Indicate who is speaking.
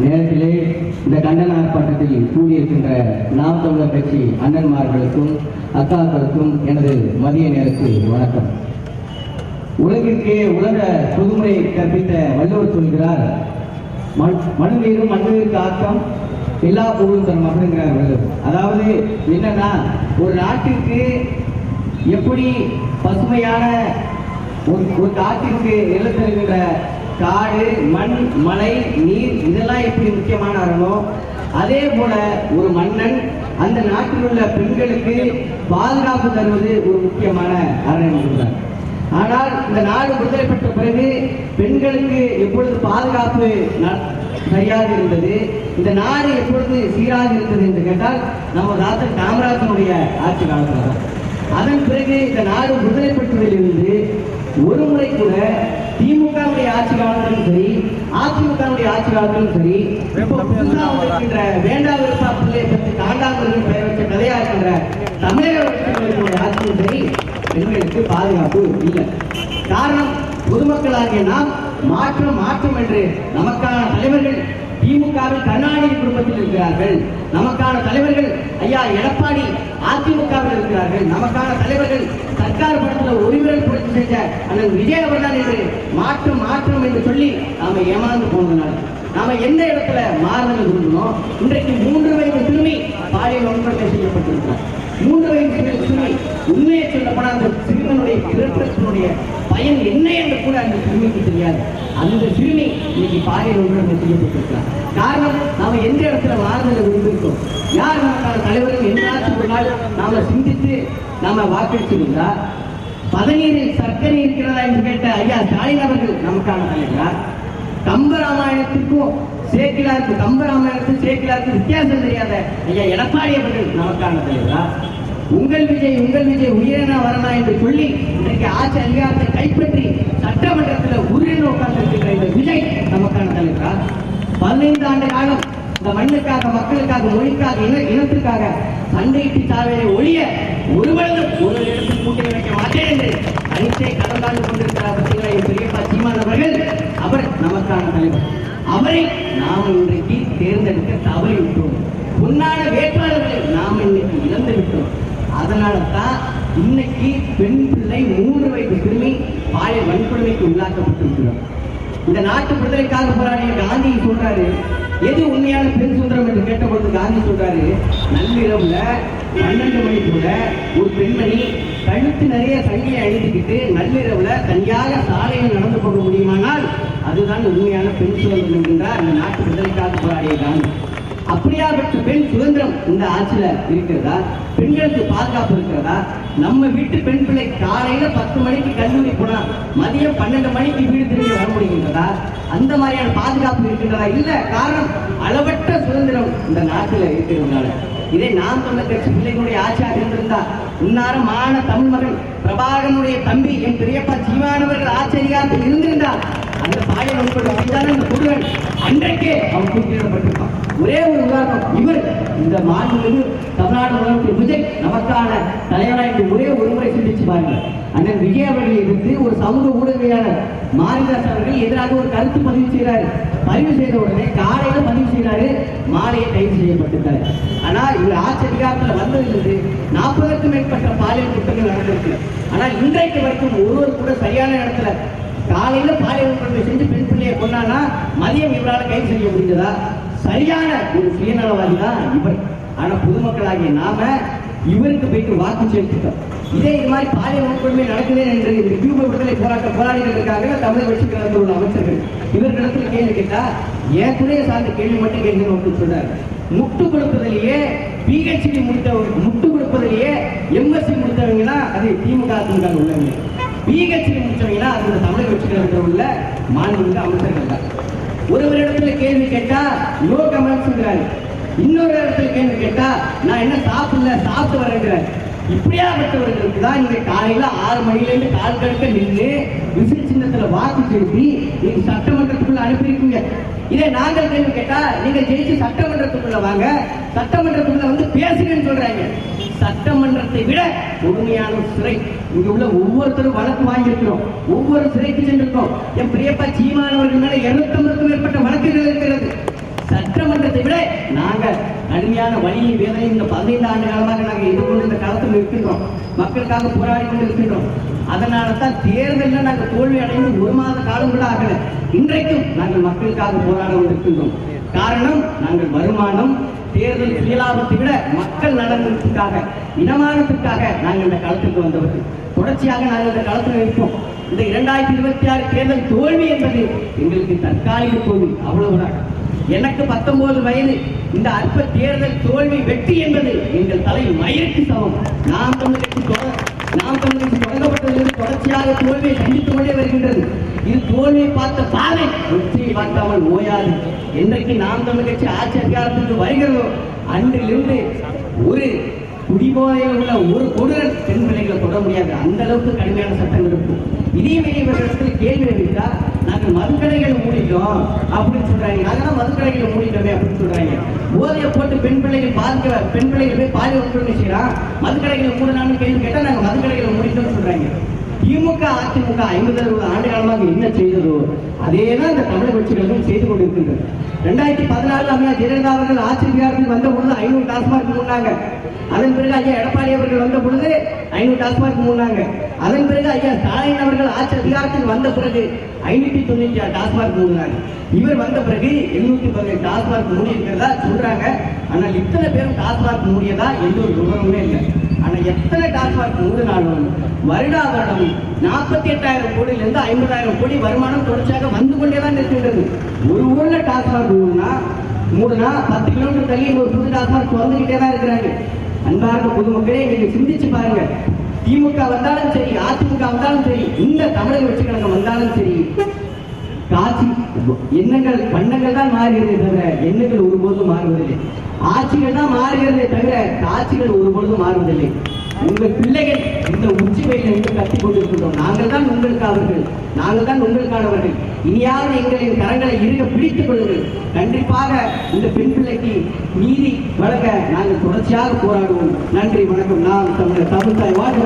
Speaker 1: நேரத்திலே இந்த கண்டன ஆர்ப்பாட்டத்தில் கூடியிருக்கின்ற நாம் தமிழர் கட்சி அண்ணன்மார்களுக்கும் அக்காக்களுக்கும் எனது மதிய நேரத்து வணக்கம். உலகிற்கே உலக பொதுமுறை கற்பித்த வள்ளுவர் சொல்கிறார், மனுநீரும் மண்ணுயிருக்கு ஆக்கம் எல்லா பொருளும் தன் மகனுங்கிறார் வள்ளுவர். அதாவது என்னன்னா, ஒரு நாட்டிற்கு எப்படி பசுமையான ஒரு காட்டிற்கு நிலத்தருகின்ற காடு, மண், மலை, நீர் இதெல்லாம் எப்படி முக்கியமான அரணோ, அதே போல ஒரு மன்னன் அந்த நாட்டில் உள்ள பெண்களுக்கு பாதுகாப்பு தருவது ஒரு முக்கியமான அரண் என்றார். ஆனால் இந்த நாடு விடுதலை பெற்ற பிறகு பெண்களுக்கு எப்பொழுது பாதுகாப்பு சரியாக இருந்தது, இந்த நாடு எப்பொழுது சீராக இருந்தது என்று கேட்டால் நம்ம டாக்டர் காமராஜனுடைய ஆட்சி காலத்தில் தான். அதன் பிறகு இந்த நாடு விடுதலை பெற்றதிலிருந்து ஒரு முறை கூட திமுகவுடைய ஆட்சி காலத்திலும் சரி, அதிமுகவுடைய ஆட்சி காலத்திலும் சரி, இருக்கின்ற வேண்டா விருப்பா பிள்ளையை பற்றி காண்டாமல் பெயர் வச்ச கதையா இருக்கின்ற தமிழக ஆட்சியும் சரி, பெண்களுக்கு பாதுகாப்பு இல்லை. காரணம், பொதுமக்களாகிய நாம் மாற்றம் என்று நமக்கான தலைவர்கள் திமுகவில் கருணாநிதி குடும்பத்தில் இருக்கிறார்கள், நமக்கான தலைவர்கள் ஐயா எடப்பாடி அதிமுகவில் இருக்கிறார்கள், நமக்கான தலைவர்கள் சர்க்கார் படத்தில் ஒருவிரல் புரட்சி செஞ்ச அண்ணன் விஜய் அவர்தான் என்று மாற்றம் என்று சொல்லி நாம ஏமாந்து போனதுனால நாம எந்த இடத்துல மாறுதல் விரும்பணும். இன்றைக்கு 3 வயது சிறுமி பாலியல் வன்கொடுமை செய்யப்பட்டிருக்கிறார். 3 வயது சிறுமி, உண்மையை சொல்லப்போனால் அந்த சிறுவனுடைய பிறப்பினுடைய பயன் என்ன என்று கூட அந்த சிறுமிக்கு தெரியாது. அந்த சிறுமி இன்னைக்கு பாலியல் வன்கொடுமை செய்யப்பட்டிருக்கிறார். காரணம், நாம எந்த இடத்துல மாறுதல் விரும்பியிருக்கோம், யார் நமக்கான தலைவர்கள் எல்லாத்தையும் ஒரு நாள் நாம சிந்தித்து நாம வாக்களிச்சிருந்தா, பதநீரில் சர்க்கரை இருக்கிறதா என்று கேட்ட ஐயா ஸ்டாலின் அவர்கள் நமக்கான தலைவரா? கம்பராமாயணத்துக்கும் சேக்கிலாருக்கு வித்தியாசம் தெரியாத ஐயா எடப்பாடி அவர்கள் நமக்கான தலைவரா? உங்கள் விஜய் உயிரின வரனா என்று சொல்லி இன்றைக்கு ஆட்சி அதிகாரத்தை கைப்பற்றி சட்டமன்றத்தில் உயிரின உட்கார்ந்திருக்கின்ற இந்த விஜய் நமக்கான தலைவரா? 15 ஆண்டு காலம் இந்த மண்ணுக்காக, மக்களுக்காக, மொழிக்காக, இனத்திற்காக சண்டையிட்டு சாவையை ஒழிய ஒருவரும் ஒரு இடத்தில் கூட்டி வைக்க மாட்டேன் என்று அனைத்தை கடந்தாண்டு கொண்டிருக்கிறார். பெரியப்பா சீமான் அவர்கள், அவர் நமக்கான தலைவர். அவரை நாம் இன்றைக்கு தேர்ந்தெடுக்க தவறிவிட்டோம். பொன்னான வேட்பாளர்களை நாம் இன்னைக்கு இழந்து விட்டோம். அதனால தான் இன்னைக்கு பெண் பிள்ளை 3 வயது சிறுமி பாலியல் வன்கொடுமைக்கு உள்ளாக்கப்பட்டிருக்கிறோம். இந்த நாட்டு விடுதலைக்காக போராடிய காந்தி சொல்றாரு, எது உண்மையான பெண் சுதந்திரம் என்று கேட்டபொழுது காந்தி சொல்றாரு, நள்ளிரவுல 12 மணிக்குள்ள ஒரு பெண்மணி கழுத்து நிறைய சங்கியை அழித்துக்கிட்டு நள்ளிரவுல தனியாக சாலையில் நடந்து போக முடியுமானால் அதுதான் உண்மையான பெண் சுதந்திரம் என்கின்றார் அந்த நாட்டு விடுதலைக்காக போராடிய காந்தி. அப்படியாப்பட்ட பெண் சுதந்திரம் இந்த ஆட்சியில இருக்கிறதா? பெண்களுக்கு பாதுகாப்பு இருக்கிறதா? நம்ம வீட்டு பெண் பிள்ளை காலையில 10 மணிக்கு கல்லூரி போனா மதியம் 12 மணிக்கு வீடு திரும்பி வர முடிகின்றதா? அந்த மாதிரியான பாதுகாப்பு இருக்கின்றதா? இல்ல. காரணம், அளவற்ற சுதந்திரம் இந்த நாட்டில் இருக்கிறதுனால. இதை நாம் தமிழர் கட்சி பிள்ளைகளுடைய ஆட்சியாக இருந்திருந்தா, உன்னார மான தமிழ் மகன் பிரபாகரனுடைய தம்பி என் பெரியப்பா சீமானவர்கள் ஆட்சி அதிகாரத்தில் இருந்திருந்தால் அந்த பாலியல் வன்கொடுமை செய்தால் அந்த குருவன் அன்றைக்கே அவன் தூக்கிலிடப்பட்டிருப்பான். ஒரே ஒரு உதாரணம், இவர் இந்த மாநில தமிழ்நாடு முதலமைச்சர் விஜய் நமக்கான தலைவராக என்று ஒரே ஒரு முறை சிந்திச்சு பாருங்கள். அண்ணன் விஜய் அவர்களை எதிர்த்து ஒரு சமூக ஊடகவியலாளர் மாரிதாஸ் அவர்கள் எதிராக ஒரு கருத்து பதிவு செய்கிறார். பதிவு செய்த உடனே காலையில பதிவு செய்கிறாரு, மாலையை கைது செய்யப்பட்டிருக்காரு. ஆனால் இவர் ஆட்சி அதிகாரத்தில் வந்ததிலிருந்து 40க்கும் மேற்பட்ட பாலியல் குற்றங்கள் நடந்திருக்கு. ஆனால் இன்றைக்கு வரைக்கும் ஒருவர் கூட சரியான இடத்துல காலையில பாலியல் வன்கொடுமை செஞ்சு பெண் பிள்ளையை கொண்டானா மதியம் இவரால் கைது செய்ய முடிந்ததா? சரியான ஒரு சுயநலவாதி தான் இவர். ஆனா பொதுமக்களாகிய நாம இவருக்கு போயிட்டு வாக்கு செலுத்திட்டோம். இது மாதிரி பாலியல் வன்கொடுமை நடக்குது என்று இந்த கியூப விடுதலை போராடிகள் இருக்காங்க தமிழக கட்சிகள் உள்ள அமைச்சர்கள். இவர்களிடத்துல கேள்வி கேட்டா என் துறையை சார்ந்த கேள்வி மட்டும் கேட்கணும் சொன்னார். முட்டு கொடுப்பதிலேயே பிஹெச்டி முடித்தவங்க, முட்டு கொடுப்பதிலேயே எம்எஸ்சி முடித்தவங்கன்னா அது திமுக உள்ளவங்க, பிஹெச்டி முடிச்சவங்கன்னா அது தமிழக கட்சிகள் உள்ள மாநில அமைச்சர்கள் தான். ஒரு இடத்துல கேள்வி கேட்டா நோ கமெண்ட்ஸ்ங்கிறாரு, இன்னொரு இடத்துல கேள்வி கேட்டா நான் என்ன சாப்பிட்டு வரேங்கிறார். இப்படியாப்பட்டவர்களுக்கு தான் நீங்க காலையில 6 மணிலேருந்து கால் கடுக்க நின்று விசில் சின்னத்துல வாக்கு செலுத்தி நீங்க சட்டமன்றத்துக்குள்ள அனுப்பியிருக்கீங்க. இதை நாங்கள் கேள்வி கேட்டா நீங்க ஜெயிச்சு சட்டமன்றத்துக்குள்ள வாங்க, சட்டமன்றத்துக்குள்ள வந்து பேசுங்கன்னு சொல்றாங்க. சட்டமன்றத்தை விட கொடுமையான சிறை. இங்க உள்ள ஒவ்வொருத்தரும் வழக்கு வாங்கியிருக்கிறோம், ஒவ்வொரு சிறைக்கு சென்றிருக்கோம். என் பெரியப்பா சீமானவர்கள் மேல 250க்கும் மேற்பட்ட வழக்குகள் இருக்கிறது. சட்டமன்றத்தை விட நாங்கள் கடுமையான வழியை வேதனையும் இந்த 15 ஆண்டு காலமாக நாங்கள் எதிர்கொண்டு இந்த காலத்தில் இருக்கின்றோம். மக்களுக்காக போராடி கொண்டு இருக்கின்றோம். அதனால தான் தேர்தலில் நாங்கள் தோல்வி அடைந்து 1 மாத காலம் கூட ஆகல. இன்றைக்கும் நாங்கள் மக்களுக்காக போராட கொண்டிருக்கின்றோம். காரணம், நாங்கள் வருமானம் தேர்தல் சுயலாபத்தை விட மக்கள் நலனுக்காக, இனமானத்திற்காக நாங்கள் இந்த களத்திற்கு வந்தவர்கள். தொடர்ச்சியாக நாங்கள் இந்த களத்தில் இருப்போம். இந்த 2026 தேர்தல் தோல்வி என்பது எங்களுக்கு தற்காலிக தோல்வி, அவ்வளவுதான். எனக்கு 19 வயது. இந்த அற்ப தேர்தல் தோல்வி வெற்றி என்பது எங்கள் தலை மயிருக்கு சமம். நாம் தமிழ் கட்சி தொடங்கப்பட்டதிலிருந்து தொடர்ச்சியாக தோல்வியை சந்தித்துக் கொண்டே வருகின்றது. இது தோல்வியை பார்த்த பாதை வெற்றியை பார்க்காமல் ஓயாது. என்றைக்கு நாம் தமிழ் கட்சி ஆட்சி அதிகாரத்திற்கு வருகிறதோ அன்றிலிருந்து ஒரு குடிபோதையில் உள்ள ஒரு கொடூரன் பெண் பிள்ளைகளை தொட முடியாது. அந்த அளவுக்கு கடுமையான சட்டங்கள் இருக்கும். இதே இவர்களிடத்தில் கேள்வி எழுதிட்டா நாங்கள் மதுக்கடைகளை மூடிட்டோம் அப்படின்னு சொல்றாங்க. நாங்கள் மதுக்கடைகளை மூடிட்டோமே அப்படின்னு சொல்றாங்க. போதையை போட்டு பெண் பிள்ளைகள் போய் பாலியல் வன்கொடுமை செய்யறான், மதுக்கடைகளை மூடலான்னு கேள்வி கேட்டா நாங்கள் மதுக்கடைகளை மூடிட்டோம்னு சொல்றாங்க. திமுக அதிமுக 50-60 ஆண்டு காலமாக என்ன செய்ததோ அதேதான் இந்த தமிழக கட்சிகளும் செய்து கொண்டிருக்கின்றது. 2014 அம்மையார் ஜெயலலிதா அவர்கள் ஆட்சி அதிகாரத்தில் வந்த பொழுது 500 டாஸ்மாக் மூடினாங்க. அதன் பிறகு ஐயா எடப்பாடி அவர்கள் வந்த பொழுது 500 டாஸ்மாக் மூடினாங்க. அதன் பிறகு ஐயா ஸ்டாலின் அவர்கள் ஆட்சி அதிகாரத்தில் வந்த பிறகு 596 டாஸ்மாக் மூடினாங்க. இவர் வந்த பிறகு 817 டாஸ்மாக் மூடி இருக்கிறதா சொல்றாங்க. ஆனால் இத்தனை பேரும் டாஸ்மாக் மூடியதா எந்த ஒரு விவரமுமே இல்லை. ஆனா எத்தனை டாஸ்மாக் மூடினாலும் வருடா வருடம் 48,000 கோடியிலிருந்து 50,000 கோடி வருமானம் தொடர்ச்சியாக வந்து கொண்டேதான் இருக்கின்றது. ஒரு ஊர்ல டாஸ்மாக் மூடுனா 10 கிலோமீட்டர் தள்ளி ஒரு புது டாஸ்மாக் திறந்துகிட்டே தான் இருக்கிறாங்க. அன்பார்ந்த பொதுமக்களே, நீங்க சிந்திச்சு பாருங்க. திமுக வந்தாலும் சரி, அதிமுக வந்தாலும் சரி, இந்த தமிழக வெற்றி கழகம் வந்தாலும் சரி, காட்சி எண்ணங்கள் வண்ணங்கள் தான் மாறுகிறதே தவிர எண்ணங்கள் ஒருபோதும் மாறுவதில்லை. ஆட்சிகள் தான் மாறுகிறதே தவிர காட்சிகள் ஒருபொழுதும் மாறுவதில்லை. உங்கள் பிள்ளைகள் இந்த உச்சி வெயிலில் இருந்து கத்திக் கொண்டிருக்கின்றோம். நாங்கள் தான் உங்களுக்கானவர்கள், நாங்கள் தான் உங்களுக்கானவர்கள். இனியாவது எங்களின் கரங்களை இருக பிடித்துக் கொள்ளுங்கள். கண்டிப்பாக இந்த பெண் பிள்ளைக்கு நீதி வழங்க நாங்கள் தொடர்ச்சியாக போராடுவோம். நன்றி, வணக்கம். நான் தமிழ் தாய் வாழ்க்கை